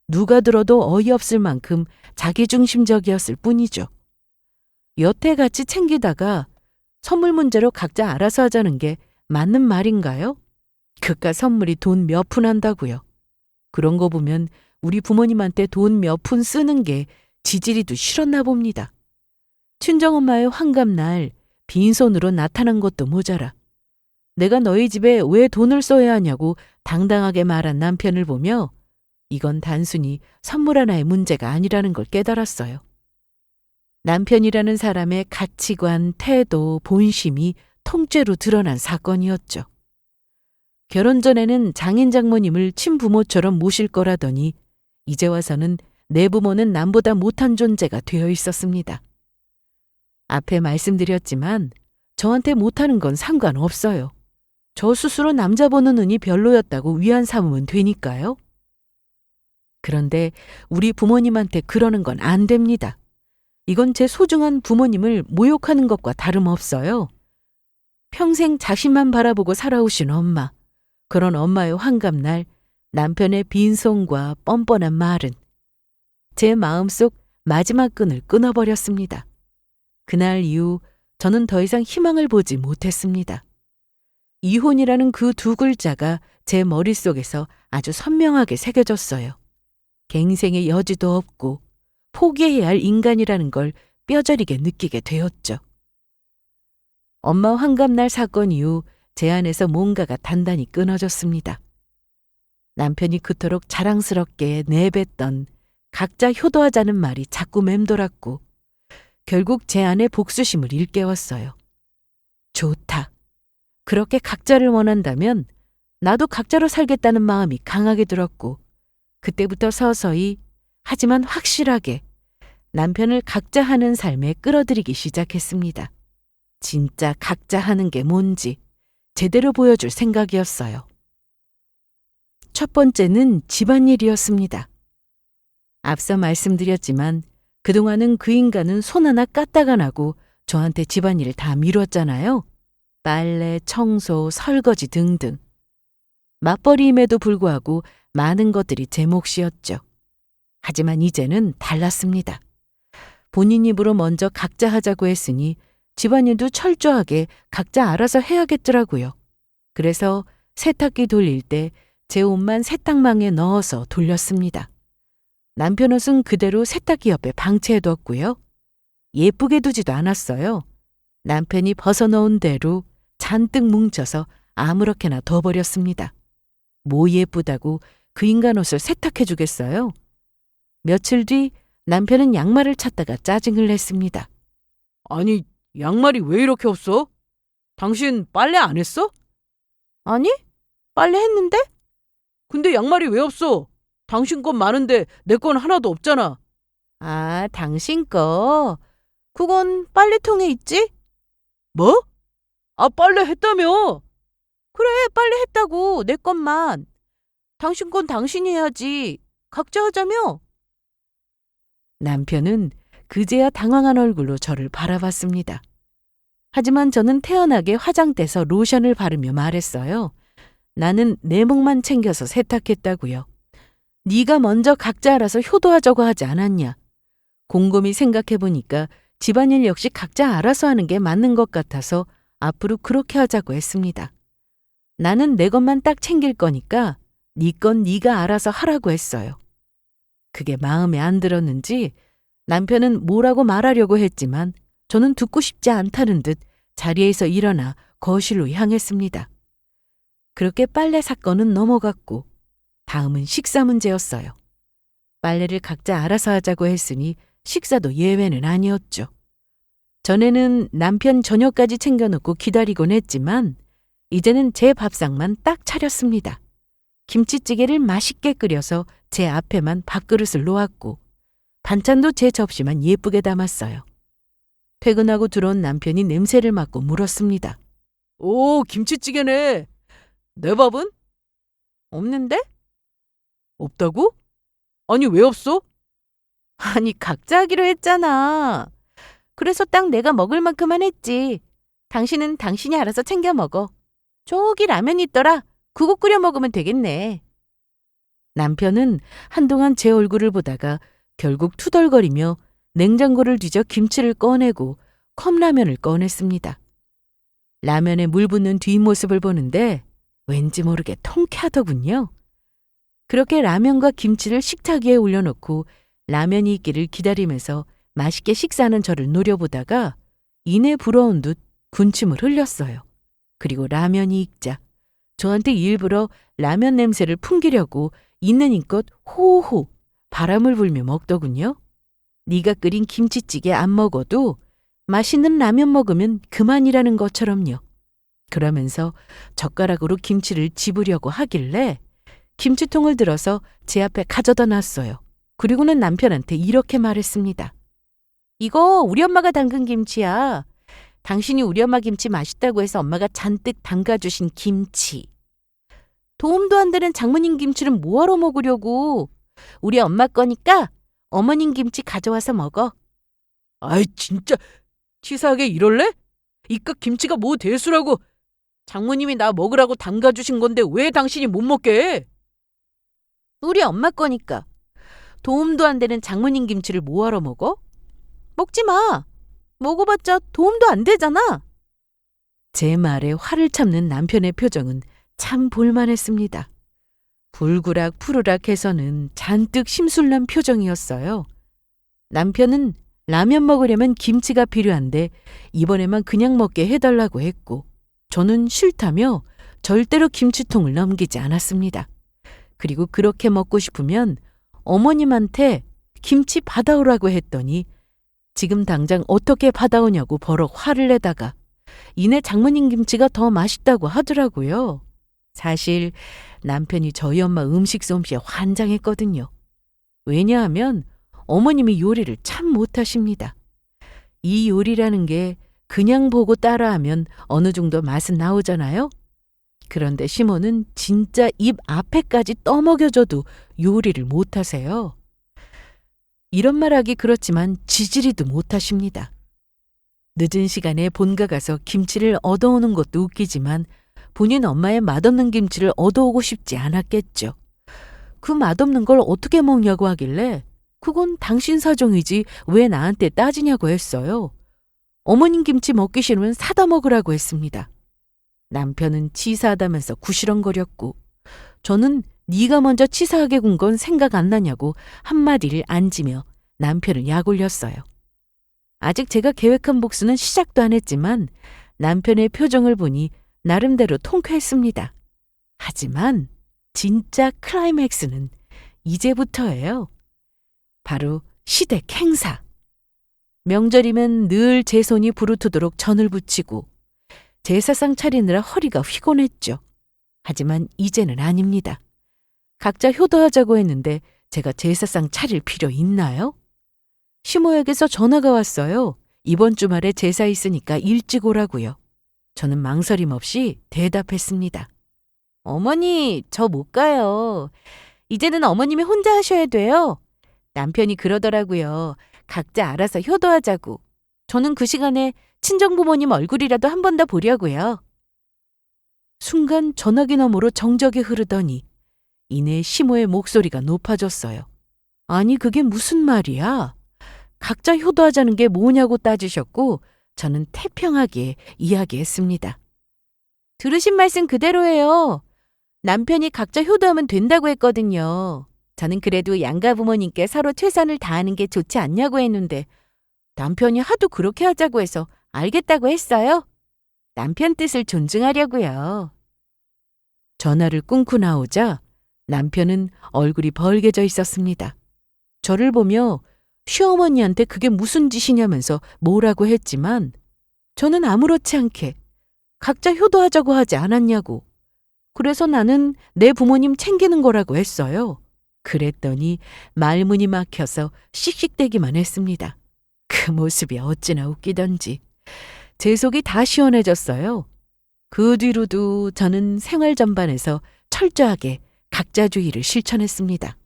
누가 들어도 어이없을 만큼 자기중심적이었을 뿐이죠. 여태 같이 챙기다가 선물 문제로 각자 알아서 하자는 게 맞는 말인가요? 그깟 선물이 돈 몇 푼 한다고요. 그런 거 보면 우리 부모님한테 돈 몇 푼 쓰는 게 지지리도 싫었나 봅니다. 친정엄마의 환갑날 빈손으로 나타난 것도 모자라 내가 너희 집에 왜 돈을 써야 하냐고 당당하게 말한 남편을 보며 이건 단순히 선물 하나의 문제가 아니라는 걸 깨달았어요. 남편이라는 사람의 가치관, 태도, 본심이 통째로 드러난 사건이었죠. 결혼 전에는 장인 장모님을 친부모처럼 모실 거라더니 이제 와서는 내 부모는 남보다 못한 존재가 되어 있었습니다. 앞에 말씀드렸지만 저한테 못하는 건 상관없어요. 저 스스로 남자 보는 눈이 별로였다고 위안 삼으면 되니까요. 그런데 우리 부모님한테 그러는 건 안 됩니다. 이건 제 소중한 부모님을 모욕하는 것과 다름없어요. 평생 자신만 바라보고 살아오신 엄마, 그런 엄마의 환갑날 남편의 빈손과 뻔뻔한 말은 제 마음속 마지막 끈을 끊어버렸습니다. 그날 이후 저는 더 이상 희망을 보지 못했습니다. 이혼이라는 그 두 글자가 제 머릿속에서 아주 선명하게 새겨졌어요. 갱생의 여지도 없고 포기해야 할 인간이라는 걸 뼈저리게 느끼게 되었죠. 엄마 환갑날 사건 이후 제 안에서 뭔가가 단단히 끊어졌습니다. 남편이 그토록 자랑스럽게 내뱉던 각자 효도하자는 말이 자꾸 맴돌았고 결국 제 안에 복수심을 일깨웠어요. 좋다. 그렇게 각자를 원한다면 나도 각자로 살겠다는 마음이 강하게 들었고 그때부터 서서히 하지만 확실하게 남편을 각자 하는 삶에 끌어들이기 시작했습니다. 진짜 각자 하는 게 뭔지 제대로 보여줄 생각이었어요. 첫 번째는 집안일이었습니다. 앞서 말씀드렸지만 그동안은 그 인간은 손 하나 까딱 안 하고 저한테 집안일을 다 미뤘잖아요. 빨래, 청소, 설거지 등등. 맞벌이임에도 불구하고 많은 것들이 제 몫이었죠. 하지만 이제는 달랐습니다. 본인 입으로 먼저 각자 하자고 했으니 집안일도 철저하게 각자 알아서 해야겠더라고요. 그래서 세탁기 돌릴 때 제 옷만 세탁망에 넣어서 돌렸습니다. 남편 옷은 그대로 세탁기 옆에 방치해뒀고요. 예쁘게 두지도 않았어요. 남편이 벗어놓은 대로 잔뜩 뭉쳐서 아무렇게나 둬버렸습니다. 뭐 예쁘다고 그 인간 옷을 세탁해주겠어요? 며칠 뒤 남편은 양말을 찾다가 짜증을 냈습니다. 아니, 양말이 왜 이렇게 없어? 당신 빨래 안 했어? 아니, 빨래 했는데? 근데 양말이 왜 없어? 당신 건 많은데 내 건 하나도 없잖아. 아, 당신 거. 그건 빨래통에 있지? 뭐? 아, 빨래 했다며? 그래, 빨래 했다고, 내 것만. 당신 건 당신이 해야지. 각자 하자며. 남편은 그제야 당황한 얼굴로 저를 바라봤습니다. 하지만 저는 태연하게 화장대서 로션을 바르며 말했어요. 나는 내 몫만 챙겨서 세탁했다고요. 네가 먼저 각자 알아서 효도하자고 하지 않았냐. 곰곰이 생각해보니까 집안일 역시 각자 알아서 하는 게 맞는 것 같아서 앞으로 그렇게 하자고 했습니다. 나는 내 것만 딱 챙길 거니까 네 건 네가 알아서 하라고 했어요. 그게 마음에 안 들었는지 남편은 뭐라고 말하려고 했지만 저는 듣고 싶지 않다는 듯 자리에서 일어나 거실로 향했습니다. 그렇게 빨래 사건은 넘어갔고 다음은 식사 문제였어요. 빨래를 각자 알아서 하자고 했으니 식사도 예외는 아니었죠. 전에는 남편 저녁까지 챙겨놓고 기다리곤 했지만 이제는 제 밥상만 딱 차렸습니다. 김치찌개를 맛있게 끓여서 제 앞에만 밥그릇을 놓았고 반찬도 제 접시만 예쁘게 담았어요. 퇴근하고 들어온 남편이 냄새를 맡고 물었습니다. 오, 김치찌개네. 내 밥은? 없는데? 없다고? 아니, 왜 없어? 아니, 각자 하기로 했잖아. 그래서 딱 내가 먹을 만큼만 했지. 당신은 당신이 알아서 챙겨 먹어. 저기 라면 있더라. 그거 끓여 먹으면 되겠네. 남편은 한동안 제 얼굴을 보다가 결국 투덜거리며 냉장고를 뒤져 김치를 꺼내고 컵라면을 꺼냈습니다. 라면에 물 붓는 뒷모습을 보는데 왠지 모르게 통쾌하더군요. 그렇게 라면과 김치를 식탁 위에 올려놓고 라면이 있기를 기다리면서 맛있게 식사하는 저를 노려보다가 이내 부러운 듯 군침을 흘렸어요. 그리고 라면이 익자 저한테 일부러 라면 냄새를 풍기려고 있는 힘껏 호호 바람을 불며 먹더군요. 네가 끓인 김치찌개 안 먹어도 맛있는 라면 먹으면 그만이라는 것처럼요. 그러면서 젓가락으로 김치를 집으려고 하길래 김치통을 들어서 제 앞에 가져다 놨어요. 그리고는 남편한테 이렇게 말했습니다. 이거 우리 엄마가 담근 김치야. 당신이 우리 엄마 김치 맛있다고 해서 엄마가 잔뜩 담가주신 김치. 도움도 안 되는 장모님 김치는 뭐하러 먹으려고. 우리 엄마 거니까 어머님 김치 가져와서 먹어. 아이, 진짜 치사하게 이럴래? 이깟 김치가 뭐 대수라고. 장모님이 나 먹으라고 담가주신 건데 왜 당신이 못 먹게 해? 우리 엄마 거니까. 도움도 안 되는 장모님 김치를 뭐하러 먹어? 먹지 마. 먹어봤자 도움도 안 되잖아. 제 말에 화를 참는 남편의 표정은 참 볼만했습니다. 불구락 푸르락 해서는 잔뜩 심술난 표정이었어요. 남편은 라면 먹으려면 김치가 필요한데 이번에만 그냥 먹게 해달라고 했고 저는 싫다며 절대로 김치통을 넘기지 않았습니다. 그리고 그렇게 먹고 싶으면 어머님한테 김치 받아오라고 했더니 지금 당장 어떻게 받아오냐고 버럭 화를 내다가 이내 장모님 김치가 더 맛있다고 하더라고요. 사실 남편이 저희 엄마 음식 솜씨에 환장했거든요. 왜냐하면 어머님이 요리를 참 못하십니다. 이 요리라는 게 그냥 보고 따라하면 어느 정도 맛은 나오잖아요. 그런데 시모는 진짜 입 앞에까지 떠먹여줘도 요리를 못하세요. 이런 말하기 그렇지만 지지리도 못하십니다. 늦은 시간에 본가 가서 김치를 얻어오는 것도 웃기지만 본인 엄마의 맛없는 김치를 얻어오고 싶지 않았겠죠. 그 맛없는 걸 어떻게 먹냐고 하길래 그건 당신 사정이지 왜 나한테 따지냐고 했어요. 어머님 김치 먹기 싫으면 사다 먹으라고 했습니다. 남편은 치사하다면서 구시렁거렸고 저는 네가 먼저 치사하게 군 건 생각 안 나냐고 한마디를 안 지며 남편을 약올렸어요. 아직 제가 계획한 복수는 시작도 안 했지만 남편의 표정을 보니 나름대로 통쾌했습니다. 하지만 진짜 클라이맥스는 이제부터예요. 바로 시댁 행사. 명절이면 늘 제 손이 부르트도록 전을 부치고 제사상 차리느라 허리가 휘곤했죠. 하지만 이제는 아닙니다. 각자 효도하자고 했는데 제가 제사상 차릴 필요 있나요? 시모에게서 전화가 왔어요. 이번 주말에 제사 있으니까 일찍 오라고요. 저는 망설임 없이 대답했습니다. 어머니, 저 못 가요. 이제는 어머님이 혼자 하셔야 돼요. 남편이 그러더라고요. 각자 알아서 효도하자고. 저는 그 시간에 친정부모님 얼굴이라도 한 번 더 보려고요. 순간 전화기 너머로 정적이 흐르더니 이내 시모의 목소리가 높아졌어요. 아니 그게 무슨 말이야? 각자 효도하자는 게 뭐냐고 따지셨고 저는 태평하게 이야기했습니다. 들으신 말씀 그대로예요. 남편이 각자 효도하면 된다고 했거든요. 저는 그래도 양가 부모님께 서로 최선을 다하는 게 좋지 않냐고 했는데 남편이 하도 그렇게 하자고 해서 알겠다고 했어요. 남편 뜻을 존중하려고요. 전화를 끊고 나오자 남편은 얼굴이 벌개져 있었습니다. 저를 보며 시어머니한테 그게 무슨 짓이냐면서 뭐라고 했지만 저는 아무렇지 않게 각자 효도하자고 하지 않았냐고. 그래서 나는 내 부모님 챙기는 거라고 했어요. 그랬더니 말문이 막혀서 씩씩대기만 했습니다. 그 모습이 어찌나 웃기던지 제 속이 다 시원해졌어요. 그 뒤로도 저는 생활 전반에서 철저하게 각자주의를 실천했습니다.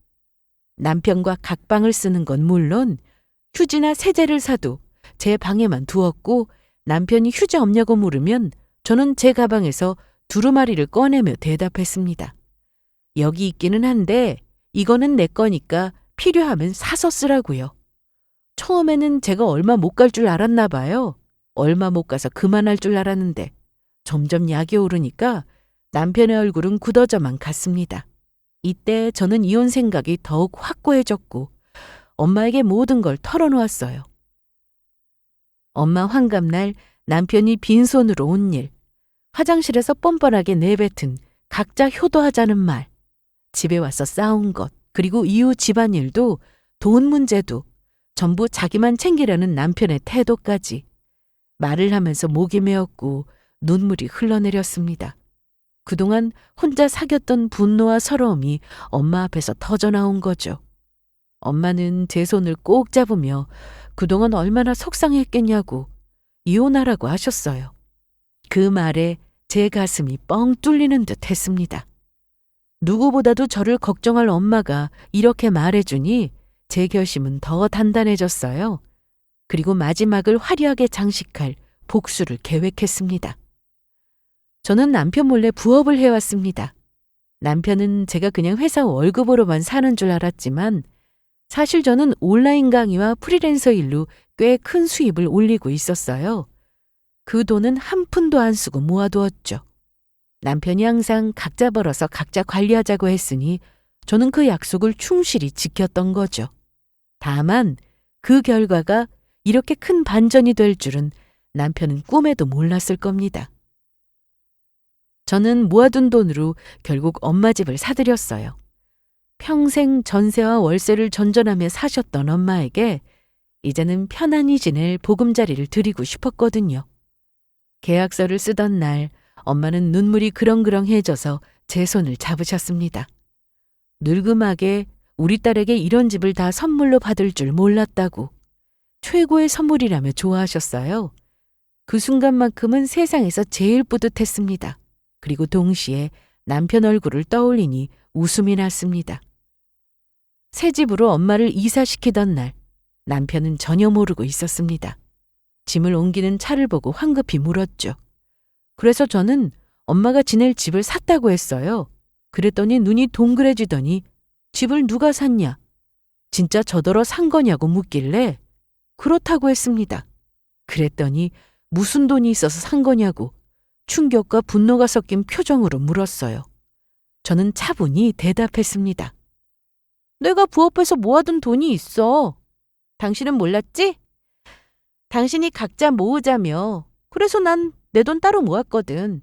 남편과 각방을 쓰는 건 물론 휴지나 세제를 사도 제 방에만 두었고 남편이 휴지 없냐고 물으면 저는 제 가방에서 두루마리를 꺼내며 대답했습니다. 여기 있기는 한데 이거는 내 거니까 필요하면 사서 쓰라고요. 처음에는 제가 얼마 못 갈 줄 알았나 봐요. 얼마 못 가서 그만할 줄 알았는데 점점 약이 오르니까 남편의 얼굴은 굳어져만 갔습니다. 이때 저는 이혼 생각이 더욱 확고해졌고 엄마에게 모든 걸 털어놓았어요. 엄마 환갑날 남편이 빈손으로 온 일, 화장실에서 뻔뻔하게 내뱉은 각자 효도하자는 말, 집에 와서 싸운 것, 그리고 이후 집안일도 돈 문제도 전부 자기만 챙기려는 남편의 태도까지 말을 하면서 목이 메었고 눈물이 흘러내렸습니다. 그동안 혼자 사귀었던 분노와 서러움이 엄마 앞에서 터져나온 거죠. 엄마는 제 손을 꼭 잡으며 그동안 얼마나 속상했겠냐고 이혼하라고 하셨어요. 그 말에 제 가슴이 뻥 뚫리는 듯 했습니다. 누구보다도 저를 걱정할 엄마가 이렇게 말해주니 제 결심은 더 단단해졌어요. 그리고 마지막을 화려하게 장식할 복수를 계획했습니다. 저는 남편 몰래 부업을 해왔습니다. 남편은 제가 그냥 회사 월급으로만 사는 줄 알았지만 사실 저는 온라인 강의와 프리랜서 일로 꽤 큰 수입을 올리고 있었어요. 그 돈은 한 푼도 안 쓰고 모아두었죠. 남편이 항상 각자 벌어서 각자 관리하자고 했으니 저는 그 약속을 충실히 지켰던 거죠. 다만 그 결과가 이렇게 큰 반전이 될 줄은 남편은 꿈에도 몰랐을 겁니다. 저는 모아둔 돈으로 결국 엄마 집을 사들였어요. 평생 전세와 월세를 전전하며 사셨던 엄마에게 이제는 편안히 지낼 보금자리를 드리고 싶었거든요. 계약서를 쓰던 날 엄마는 눈물이 그렁그렁해져서 제 손을 잡으셨습니다. 늙음하게 우리 딸에게 이런 집을 다 선물로 받을 줄 몰랐다고 최고의 선물이라며 좋아하셨어요. 그 순간만큼은 세상에서 제일 뿌듯했습니다. 그리고 동시에 남편 얼굴을 떠올리니 웃음이 났습니다. 새 집으로 엄마를 이사시키던 날 남편은 전혀 모르고 있었습니다. 짐을 옮기는 차를 보고 황급히 물었죠. 그래서 저는 엄마가 지낼 집을 샀다고 했어요. 그랬더니 눈이 동그래지더니 집을 누가 샀냐? 진짜 저더러 산 거냐고 묻길래 그렇다고 했습니다. 그랬더니 무슨 돈이 있어서 산 거냐고 충격과 분노가 섞인 표정으로 물었어요. 저는 차분히 대답했습니다. 내가 부업해서 모아둔 돈이 있어. 당신은 몰랐지? 당신이 각자 모으자며. 그래서 난 내 돈 따로 모았거든.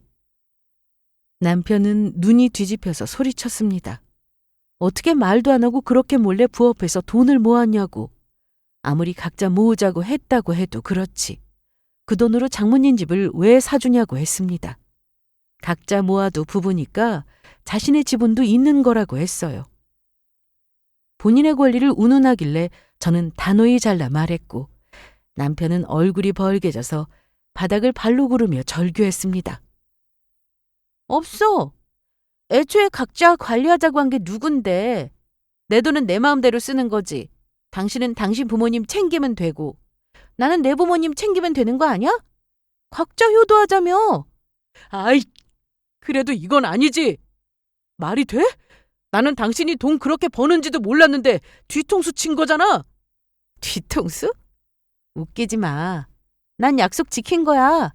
남편은 눈이 뒤집혀서 소리쳤습니다. 어떻게 말도 안 하고 그렇게 몰래 부업해서 돈을 모았냐고. 아무리 각자 모으자고 했다고 해도 그렇지. 그 돈으로 장모님 집을 왜 사주냐고 했습니다. 각자 모아도 부부니까 자신의 지분도 있는 거라고 했어요. 본인의 권리를 운운하길래 저는 단호히 잘라 말했고 남편은 얼굴이 벌개져서 바닥을 발로 구르며 절규했습니다. 없어. 애초에 각자 관리하자고 한 게 누군데. 내 돈은 내 마음대로 쓰는 거지. 당신은 당신 부모님 챙기면 되고 나는 내 부모님 챙기면 되는 거 아니야? 각자 효도하자며. 아이, 그래도 이건 아니지. 말이 돼? 나는 당신이 돈 그렇게 버는지도 몰랐는데 뒤통수 친 거잖아. 뒤통수? 웃기지 마. 난 약속 지킨 거야.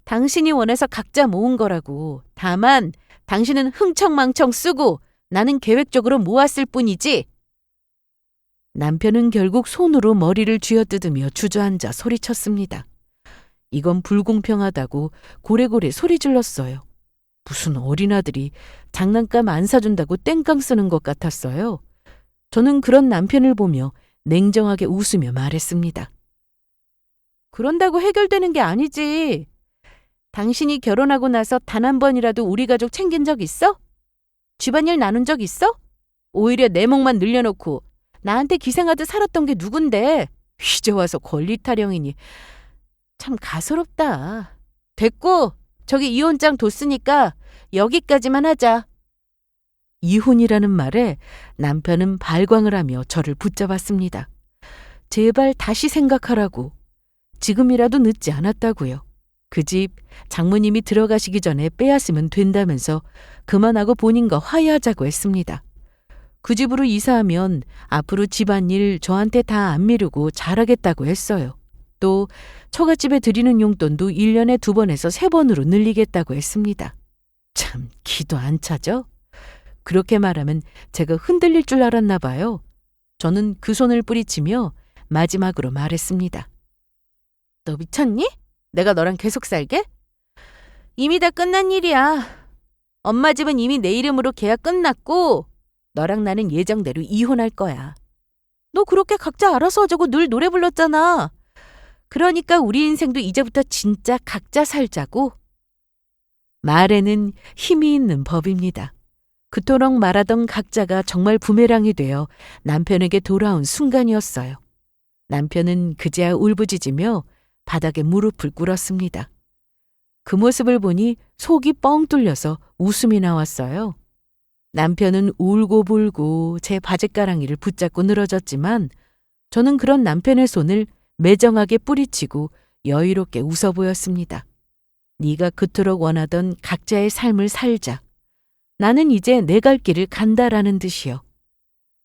당신이 원해서 각자 모은 거라고. 다만 당신은 흥청망청 쓰고 나는 계획적으로 모았을 뿐이지. 남편은 결국 손으로 머리를 쥐어뜯으며 주저앉아 소리쳤습니다. 이건 불공평하다고 고래고래 소리 질렀어요. 무슨 어린아들이 장난감 안 사준다고 땡깡 쓰는 것 같았어요. 저는 그런 남편을 보며 냉정하게 웃으며 말했습니다. 그런다고 해결되는 게 아니지. 당신이 결혼하고 나서 단 한 번이라도 우리 가족 챙긴 적 있어? 집안일 나눈 적 있어? 오히려 내 몫만 늘려놓고 나한테 기생하듯 살았던 게 누군데. 이제 와서 권리 타령이니. 참 가소롭다. 됐고 저기 이혼장 뒀으니까 여기까지만 하자. 이혼이라는 말에 남편은 발광을 하며 저를 붙잡았습니다. 제발 다시 생각하라고. 지금이라도 늦지 않았다고요. 그 집 장모님이 들어가시기 전에 빼앗으면 된다면서 그만하고 본인과 화해하자고 했습니다. 그 집으로 이사하면 앞으로 집안일 저한테 다 안 미루고 잘하겠다고 했어요. 또 처갓집에 드리는 용돈도 1년에 2번에서 3번으로 늘리겠다고 했습니다. 참 기도 안 차죠? 그렇게 말하면 제가 흔들릴 줄 알았나 봐요. 저는 그 손을 뿌리치며 마지막으로 말했습니다. 너 미쳤니? 내가 너랑 계속 살게? 이미 다 끝난 일이야. 엄마 집은 이미 내 이름으로 계약 끝났고 너랑 나는 예정대로 이혼할 거야. 너 그렇게 각자 알아서 하자고 늘 노래 불렀잖아. 그러니까 우리 인생도 이제부터 진짜 각자 살자고. 말에는 힘이 있는 법입니다. 그토록 말하던 각자가 정말 부메랑이 되어 남편에게 돌아온 순간이었어요. 남편은 그제야 울부짖으며 바닥에 무릎을 꿇었습니다. 그 모습을 보니 속이 뻥 뚫려서 웃음이 나왔어요. 남편은 울고불고 제 바짓가랑이를 붙잡고 늘어졌지만 저는 그런 남편의 손을 매정하게 뿌리치고 여유롭게 웃어 보였습니다. 네가 그토록 원하던 각자의 삶을 살자. 나는 이제 내 갈 길을 간다라는 듯이요.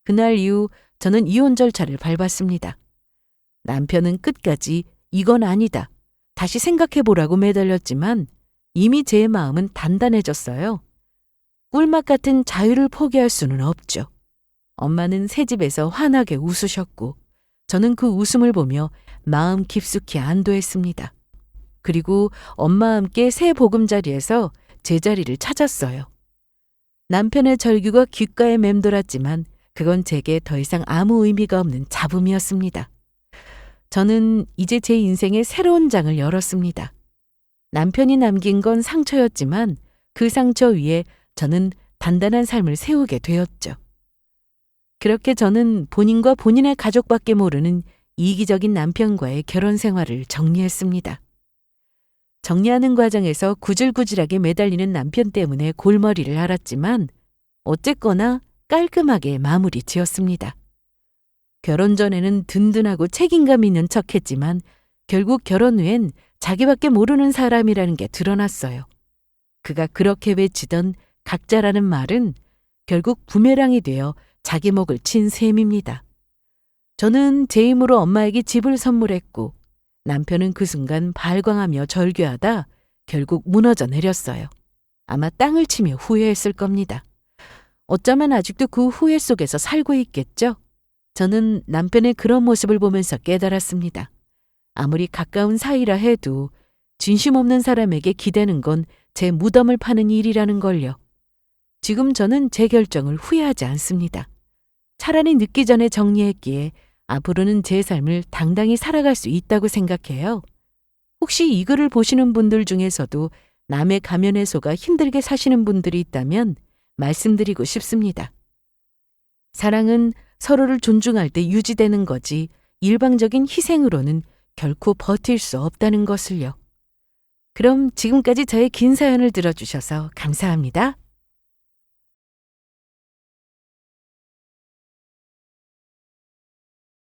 그날 이후 저는 이혼 절차를 밟았습니다. 남편은 끝까지 이건 아니다. 다시 생각해보라고 매달렸지만 이미 제 마음은 단단해졌어요. 꿀맛 같은 자유를 포기할 수는 없죠. 엄마는 새집에서 환하게 웃으셨고 저는 그 웃음을 보며 마음 깊숙이 안도했습니다. 그리고 엄마와 함께 새 보금자리에서 제 자리를 찾았어요. 남편의 절규가 귓가에 맴돌았지만 그건 제게 더 이상 아무 의미가 없는 잡음이었습니다. 저는 이제 제 인생의 새로운 장을 열었습니다. 남편이 남긴 건 상처였지만 그 상처 위에 저는 단단한 삶을 세우게 되었죠. 그렇게 저는 본인과 본인의 가족밖에 모르는 이기적인 남편과의 결혼 생활을 정리했습니다. 정리하는 과정에서 구질구질하게 매달리는 남편 때문에 골머리를 앓았지만 어쨌거나 깔끔하게 마무리 지었습니다. 결혼 전에는 든든하고 책임감 있는 척했지만 결국 결혼 후엔 자기밖에 모르는 사람이라는 게 드러났어요. 그가 그렇게 외치던 각자라는 말은 결국 부메랑이 되어 자기 목을 친 셈입니다. 저는 제 힘으로 엄마에게 집을 선물했고 남편은 그 순간 발광하며 절규하다 결국 무너져 내렸어요. 아마 땅을 치며 후회했을 겁니다. 어쩌면 아직도 그 후회 속에서 살고 있겠죠? 저는 남편의 그런 모습을 보면서 깨달았습니다. 아무리 가까운 사이라 해도 진심 없는 사람에게 기대는 건 제 무덤을 파는 일이라는 걸요. 지금 저는 제 결정을 후회하지 않습니다. 차라리 늦기 전에 정리했기에 앞으로는 제 삶을 당당히 살아갈 수 있다고 생각해요. 혹시 이 글을 보시는 분들 중에서도 남의 가면에 속아 힘들게 사시는 분들이 있다면 말씀드리고 싶습니다. 사랑은 서로를 존중할 때 유지되는 거지 일방적인 희생으로는 결코 버틸 수 없다는 것을요. 그럼 지금까지 저의 긴 사연을 들어주셔서 감사합니다.